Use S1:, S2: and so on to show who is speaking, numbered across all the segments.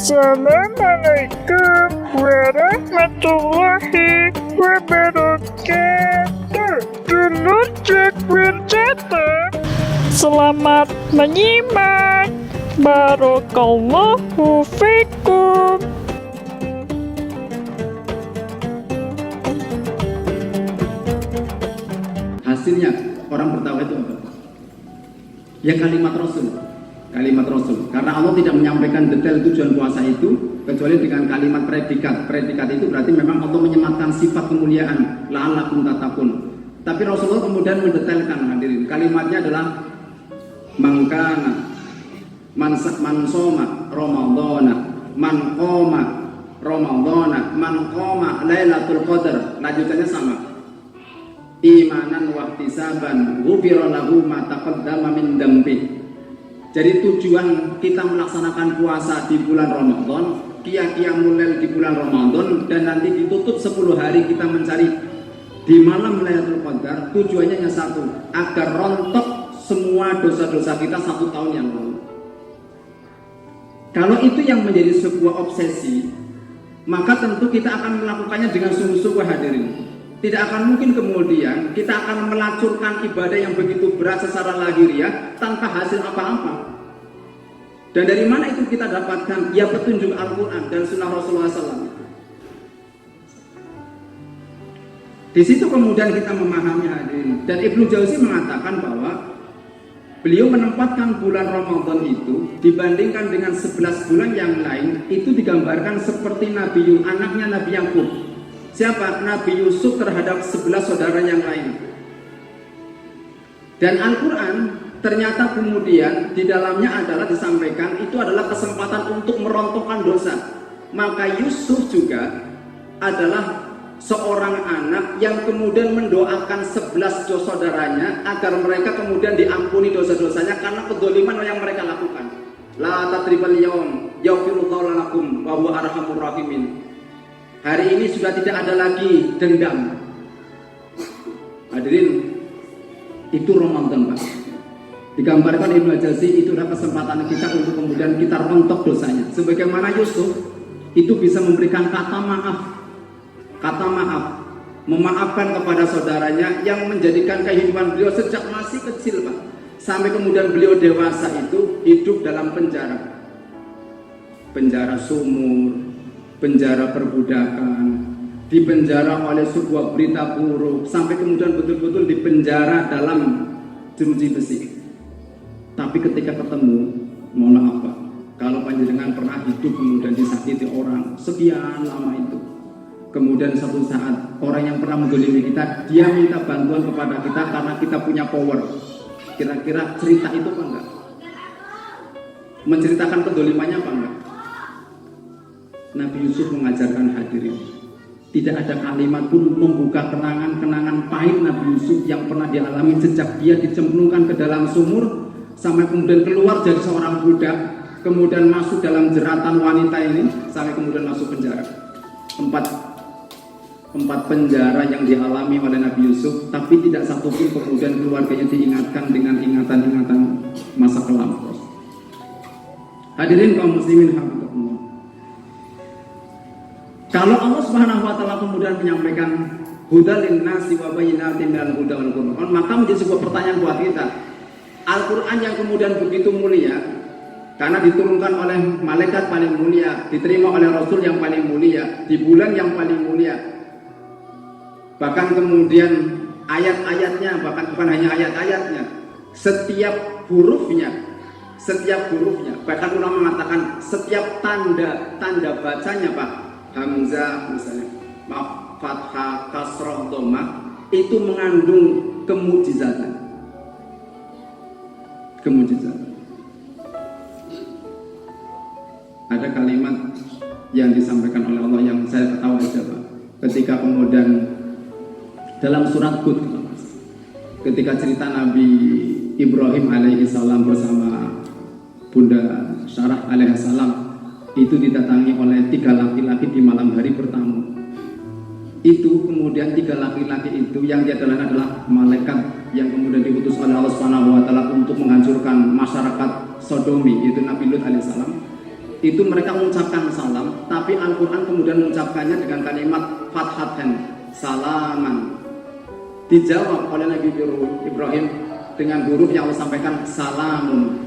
S1: Assalamualaikum warahmatullahi wabarakatuh. Dulu Jakwin Cetak. Selamat menyimak. Barakallahu fikum.
S2: Hasilnya orang bertauhid itu apa? Ya kalimat Rasul. Kalimat Rasul. Karena Allah tidak menyampaikan detail tujuan puasa itu kecuali dengan kalimat predikat. Predikat itu berarti memang Allah menyematkan sifat kemuliaan, la'allakum tattaqun. Tapi Rasulullah kemudian mendetailkan, hadirin. Kalimatnya adalah mangkana man soma ramadhana man qoma ramadhana man qoma lailatul qadar. Lanjutannya sama. Imanan wa ihtisaban ghufira lahu ma taqaddama min dambi. Jadi tujuan kita melaksanakan puasa di bulan Ramadan, qiyamul lail di bulan Ramadan, dan nanti ditutup 10 hari kita mencari di malam Lailatul Qadar, tujuannya hanya satu, agar rontok semua dosa-dosa kita 1 tahun yang lalu. Kalau itu yang menjadi sebuah obsesi, maka tentu kita akan melakukannya dengan sungguh-sungguh, hadirin. Tidak akan mungkin kemudian kita akan melacurkan ibadah yang begitu berat secara lahiriah tanpa hasil apa-apa. Dan dari mana itu kita dapatkan? Ya petunjuk Al-Quran dan Sunnah Rasulullah SAW. Di situ kemudian kita memahami, hadirin. Dan Ibnu Jauzi mengatakan bahwa beliau menempatkan bulan Ramadan itu dibandingkan dengan 11 bulan yang lain, itu digambarkan seperti anaknya Nabi Yakub. Siapa? Nabi Yusuf terhadap 11 saudara yang lain. Dan Al-Quran ternyata kemudian di dalamnya adalah disampaikan itu adalah kesempatan untuk merontokkan dosa. Maka Yusuf juga adalah seorang anak yang kemudian mendoakan 11 saudaranya agar mereka kemudian diampuni dosa-dosanya karena kedzaliman yang mereka lakukan. La tatribal yaum yaghfirullahu lakum wa huwa arhamur rahimin. Hari ini sudah tidak ada lagi dendam. Hadirin, itu Ramadan, Pak. Digambarkan Ibnu Jauzi itu adalah kesempatan kita untuk kemudian kita rontok dosanya. Sebagaimana Yusuf itu bisa memberikan kata maaf, memaafkan kepada saudaranya yang menjadikan kehidupan beliau sejak masih kecil, Pak, sampai kemudian beliau dewasa itu hidup dalam penjara sumur, penjara perbudakan, dipenjara oleh sebuah berita buruk, sampai kemudian betul-betul dipenjara dalam jeruji besi. Tapi ketika ketemu, mohon maaf Pak, kalau panjenengan pernah hidup kemudian disakiti orang sekian lama itu, kemudian satu saat orang yang pernah menzalimi kita, dia minta bantuan kepada kita karena kita punya power. Kira-kira cerita itu apa enggak? Menceritakan kedolimannya apa enggak? Nabi Yusuf mengajarkan, hadirin, tidak ada kalimat pun membuka kenangan-kenangan pahit Nabi Yusuf yang pernah dialami sejak dia dicemplungkan ke dalam sumur sampai kemudian keluar jadi seorang budak, kemudian masuk dalam jeratan wanita ini, sampai kemudian masuk penjara. Empat penjara yang dialami oleh Nabi Yusuf, tapi tidak satupun kemudian keluarganya diingatkan dengan ingatan-ingatan masa kelam. Hadirin kaum muslimin hafizahumullah. Kalau Allah Subhanahu wa taala kemudian menyampaikan hudalin nasi wa bayyinatin minal huda wal Qur'an, maka menjadi sebuah pertanyaan buat kita. Al-Qur'an yang kemudian begitu mulia karena diturunkan oleh malaikat paling mulia, diterima oleh Rasul yang paling mulia, di bulan yang paling mulia. Bahkan kemudian ayat-ayatnya, bahkan bukan hanya ayat-ayatnya, setiap hurufnya, bahkan ulama mengatakan setiap tanda bacanya, Pak, hamzah misalnya, fathah, kasroh, dhammah, itu mengandung kemujizatan. Ada kalimat yang disampaikan oleh Allah yang saya ketawa aja, Pak. Ketika kemudian dalam surat Hud, ketika cerita Nabi Ibrahim alaihissalam bersama Bunda Sarah alaihissalam itu didatangi oleh 3 laki-laki di malam hari bertamu. Itu kemudian 3 laki-laki itu yang dia adalah malaikat yang kemudian diutus oleh Allah Subhanahu wa taala untuk menghancurkan masyarakat Sodomi, itu Nabi Lut alaihissalam. itu mereka mengucapkan salam, tapi Al-Quran kemudian mengucapkannya dengan kalimat fathatan, salaman. Dijawab oleh Nabi Ibrahim dengan huruf yang Allah sampaikan salamun.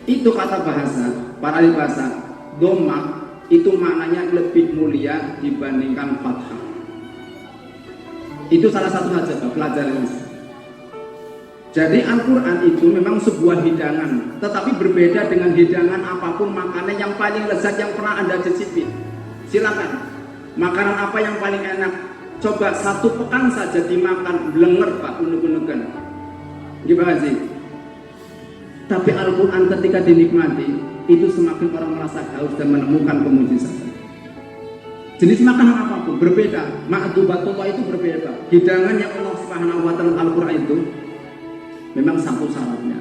S2: Itu kata bahasa, para ahli bahasa, dhamma itu maknanya lebih mulia dibandingkan fathah. Itu salah satu saja pelajaran. Jadi Al-Quran itu memang sebuah hidangan, tetapi berbeda dengan hidangan apapun makanan yang paling lezat yang pernah Anda cicipi. Silakan, makanan apa yang paling enak? Coba 1 pekan saja dimakan, blenger Pak, unug-unugan. Gimana sih? Tapi Al-Quran ketika dinikmati, itu semakin orang merasa haus dan menemukan kemujizatan. Jenis makanan apapun berbeda, ma'dubatullah itu berbeda. Hidangan yang Allah Subhanahu wa taala Al-Quran itu memang satu syaratnya,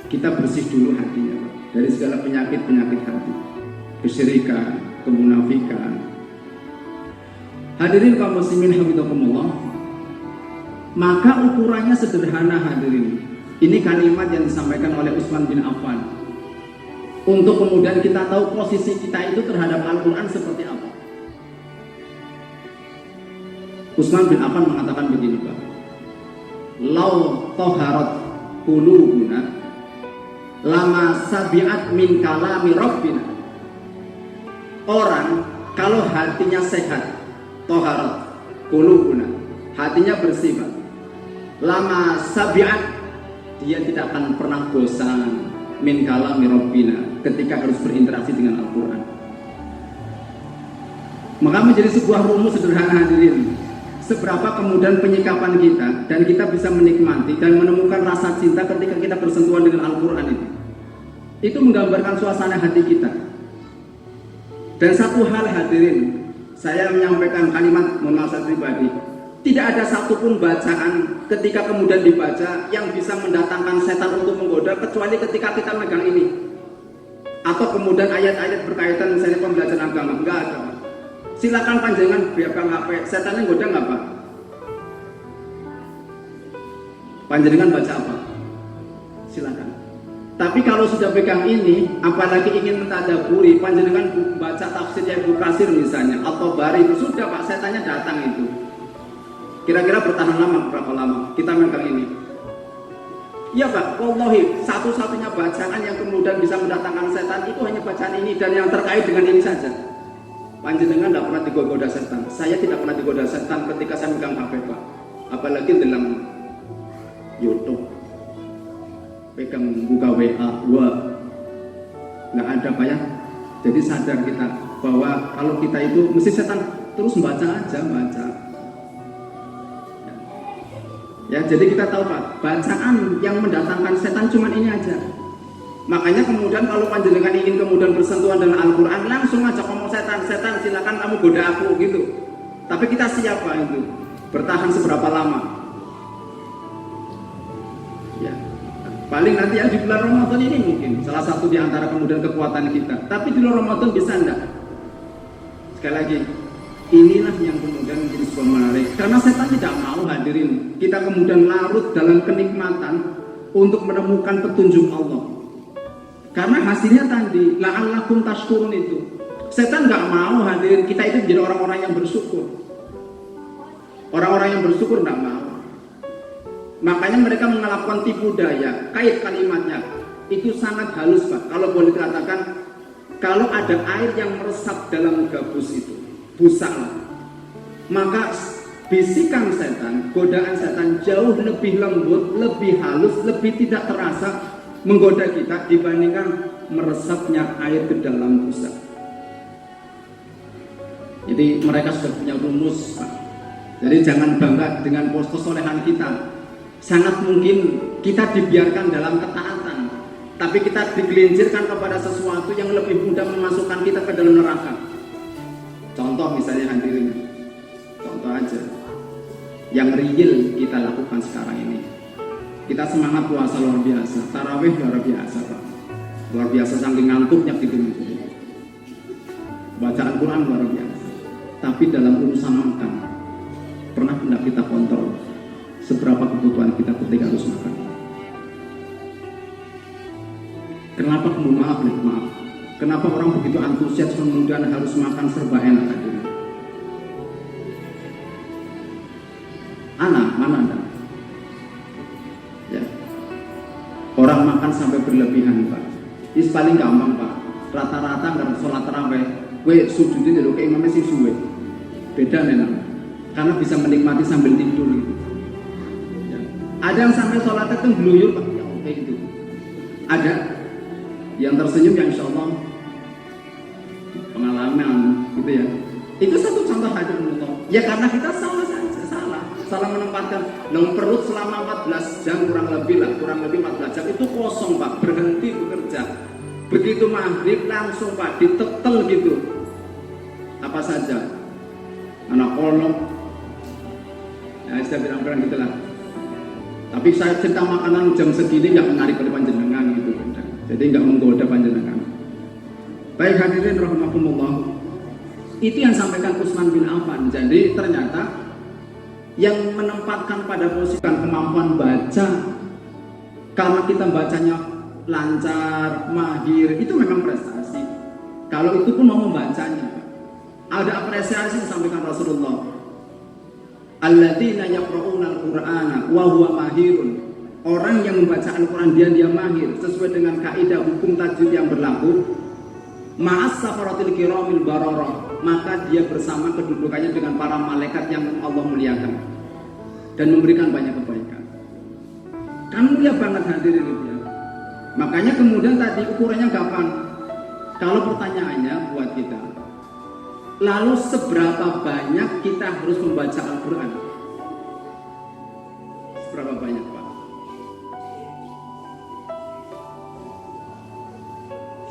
S2: kita bersih dulu hatinya dari segala penyakit-penyakit hati, kesyirikan, kemunafikan. Hadirin kaum muslimin hafizakumullah, maka ukurannya sederhana hadirin. Ini kalimat yang disampaikan oleh Utsman bin Affan untuk kemudian kita tahu posisi kita itu terhadap Al-Quran seperti apa. Utsman bin Affan mengatakan begini, Pak, lau toharat qulubuna lama sabiat min kalami rabbina. Orang kalau hatinya sehat, toharat qulubuna, hatinya bersih, Pak, lama sabiat, dia tidak akan pernah bosan min kalami rabbina ketika harus berinteraksi dengan Al-Quran. Maka menjadi sebuah rumus sederhana hadirin, seberapa kemudian penyikapan kita dan kita bisa menikmati dan menemukan rasa cinta ketika kita bersentuhan dengan Al-Quran itu menggambarkan suasana hati kita. Dan satu hal hadirin, saya menyampaikan kalimat mohon maaf pribadi, tidak ada satupun bacaan ketika kemudian dibaca yang bisa mendatangkan setan untuk menggoda kecuali ketika kita megang ini, atau kemudian ayat-ayat berkaitan misalnya pembelajaran agama. Enggak ada. Silakan panjangan biarkan HP, setannya goda nggak Pak? Panjenengan baca apa? Silakan. Tapi kalau sudah pegang ini, apalagi ingin mentadaburi, panjenengan baca tafsirnya Ibnu Katsir misalnya, atau Bari, itu sudah Pak, setannya datang itu. Kira-kira bertahan lama, berapa lama kita megang ini? Iya Pak, wallahi satu-satunya bacaan yang kemudian bisa mendatangkan setan itu hanya bacaan ini dan yang terkait dengan ini saja. Panjenengan tidak pernah digoda setan. Saya tidak pernah digoda setan ketika saya megang HP Pak. Apalagi dalam YouTube, pegang buka WA, nggak ada Pak ya. Jadi sadar kita bahwa kalau kita itu mesti setan terus baca aja, baca. Ya, jadi kita tahu Pak, bacaan yang mendatangkan setan cuma ini aja. Makanya kemudian kalau panjenengan ingin kemudian bersentuhan dengan Al-Quran, langsung aja ngomong setan, setan silakan kamu goda aku gitu. Tapi kita siapa itu? Bertahan seberapa lama? Ya, paling nanti ya di bulan Ramadan ini mungkin salah satu di antara kemudian kekuatan kita. Tapi di luar Ramadan bisa enggak? Sekali lagi, inilah yang kemudian menjadi sebuah menarik. Karena setan tidak mau hadirin kita kemudian larut dalam kenikmatan untuk menemukan petunjuk Allah. Karena hasilnya tadi la'allakum tashkurun itu. Setan nggak mau hadirin kita itu menjadi orang-orang yang bersyukur. Orang-orang yang bersyukur nggak mau. Makanya mereka melakukan tipu daya. Kait kalimatnya itu sangat halus Pak. Kalau boleh dikatakan, kalau ada air yang meresap dalam gabus itu, busaklah. Maka bisikan setan, godaan setan jauh lebih lembut, lebih halus, lebih tidak terasa menggoda kita dibandingkan meresapnya air ke dalam busa. Jadi mereka sudah punya rumus Pak. Jadi jangan bangga dengan kesolehan kita. Sangat mungkin kita dibiarkan dalam ketaatan, tapi kita digelincirkan kepada sesuatu yang lebih mudah memasukkan kita ke dalam neraka. Contoh misalnya hadirin, contoh aja yang real kita lakukan sekarang ini. Kita semangat puasa luar biasa, tarawih luar biasa Pak, luar biasa saking ngantuknya gitu. Bacaan Quran luar biasa. Tapi dalam urusan makan, pernah tidak kita kontrol seberapa kebutuhan kita ketika harus makan? Kenapa? Maaf, Kenapa orang begitu antusias kemudian harus makan serba enak hadirin? Mana Anda? Ya. Orang makan sampai berlebihan, Pak. Ini paling gampang, Pak. Rata-rata nggak sholat tarawih, gue sujudin dulu ke imamnya sih suwe. Beda memang. Karena bisa menikmati sambil tidur gitu. Ya. Ada yang sampai sholatnya itu geluyur, Pak. Ya, kayak gitu. Ada yang tersenyum yang insya Allah pengalaman gitu ya. Itu satu contoh hadirin. Ya karena kita salah menempatkan perut selama 14 jam kurang lebih 14 jam itu kosong, Pak, berhenti bekerja. Begitu maghrib langsung, Pak, ditetel gitu. Apa saja, anak kolok, ya saya bilang gitu lah. Tapi saya cerita makanan jam segini nggak menarik pada panjenengan gitu, jadi nggak menggoda panjenengan. Baik hadirin rahimakumullah, itu yang sampaikan Utsman bin Affan. Jadi ternyata yang menempatkan pada posisi kemampuan baca, karena kita bacanya lancar, mahir, itu memang prestasi. Kalau itu pun mau membacanya, ada apresiasi disampaikan Rasulullah. Alladzina yaqra'una al-Qur'ana wa huwa mahirun. Orang yang membaca Al-Quran dia mahir sesuai dengan kaidah hukum tajwid yang berlaku. Ma'as safaratil kiramil bararah, maka dia bersama kedudukannya dengan para malaikat yang Allah muliakan dan memberikan banyak kebaikan. Kan mulia banget hadirin itu ya. Makanya kemudian tadi ukurannya gampang. Kalau pertanyaannya buat kita, lalu seberapa banyak kita harus membaca Al-Quran? Seberapa banyak, Pak?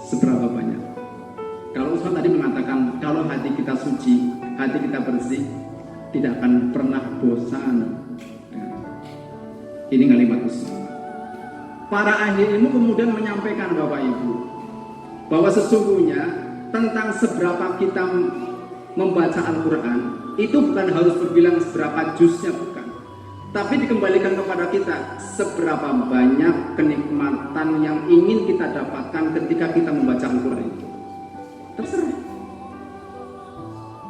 S2: Seberapa banyak? Kalau Ustaz tadi mengatakan kalau hati kita suci, hati kita bersih, tidak akan pernah bosan. Ini kalimat Ustaz. Para ahli ilmu kemudian menyampaikan Bapak Ibu bahwa sesungguhnya tentang seberapa kita membaca Al-Quran itu bukan harus berbilang seberapa juznya, bukan. Tapi dikembalikan kepada kita seberapa banyak kenikmatan yang ingin kita dapatkan ketika kita membaca Al-Quran itu. Terserah.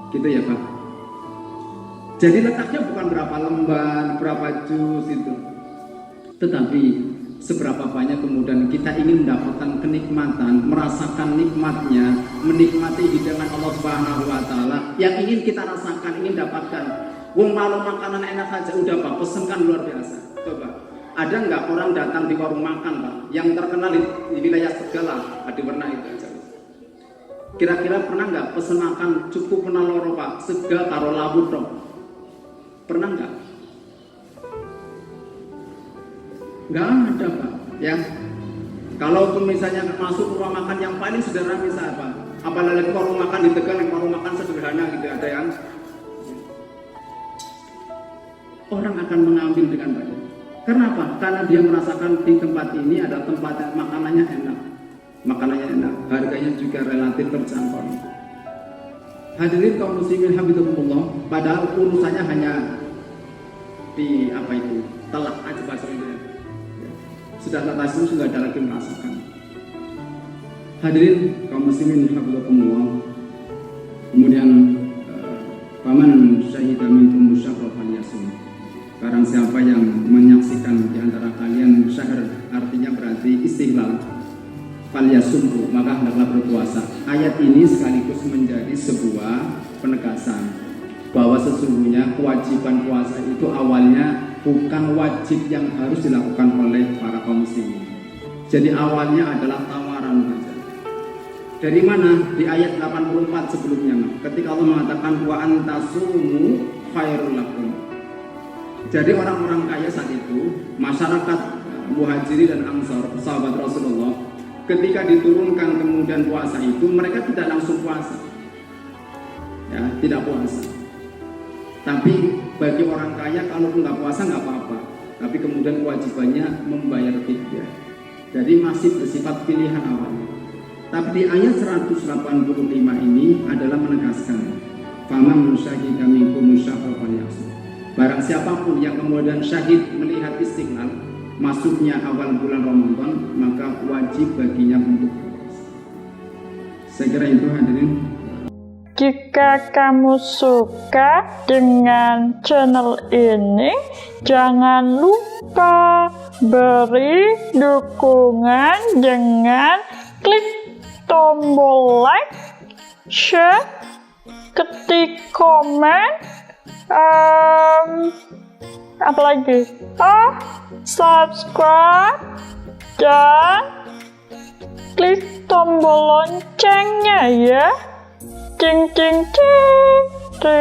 S2: Gitu ya Pak. Jadi letaknya bukan berapa lembar, berapa juz itu, tetapi seberapa banyak kemudian kita ingin mendapatkan kenikmatan, merasakan nikmatnya, menikmati hidangan Allah Subhanahu wa taala yang ingin kita rasakan, ingin dapatkan. Wong malu makanan enak saja udah Pak, pesenkan luar biasa. Coba, ada nggak orang datang di warung makan Pak yang terkenal di wilayah Tegal, di warna itu aja. Kira-kira pernah nggak pesen makan cukup pernah loro Pak, sega karo labu dong? Pernah nggak? Nggak ada Pak, ya. Kalaupun misalnya masuk rumah makan yang paling sederhana misalnya Pak, apalagi warung makan di Tegal, yang warung makan sederhana gitu, ada yang orang akan mengambil dengan baik. Kenapa? Karena dia merasakan di tempat ini ada tempat yang makanannya enak, harganya juga relatif terjangkau. Hadirin kaum muslimin habibakumullah, padahal urusannya hanya di apa itu, telak aja bahasanya. Sudah atas itu sudah ada lagi merasakan. Hadirin kaum muslimin habibakumullah. Kemudian paman syahida minkum musyahra falyasum. Barang siapa yang menyaksikan di antara kalian syahr, artinya berarti istiqlal, falyasum, maka hendaklah berpuasa. Ayat ini sekaligus menjadi sebuah penegasan bahwa sesungguhnya kewajiban puasa itu awalnya bukan wajib yang harus dilakukan oleh para kaum muslimin. Jadi awalnya adalah tawaran saja. Dari mana? Di ayat 84 sebelumnya, ketika Allah mengatakan wa antasumu khairul lakum. Jadi orang-orang kaya saat itu, masyarakat Muhajirin dan Ansor, sahabat Rasulullah, ketika diturunkan kemudian puasa itu, mereka tidak langsung puasa, ya, tidak puasa. Tapi bagi orang kaya kalau nggak puasa nggak apa-apa, tapi kemudian kewajibannya membayar fidyah. Jadi masih bersifat pilihan awalnya. Tapi di ayat 185 ini adalah menegaskan, faman syahida minkum syahra falyasum. Barang siapapun yang kemudian syahid melihat istiqlal masuknya awal bulan Ramadan, maka wajib baginya untuk berpuasa. Saya kira itu hadirin.
S1: Jika kamu suka dengan channel ini, jangan lupa beri dukungan dengan klik tombol like, share, ketik komen, subscribe, dan klik tombol loncengnya ya. Cing cing cing.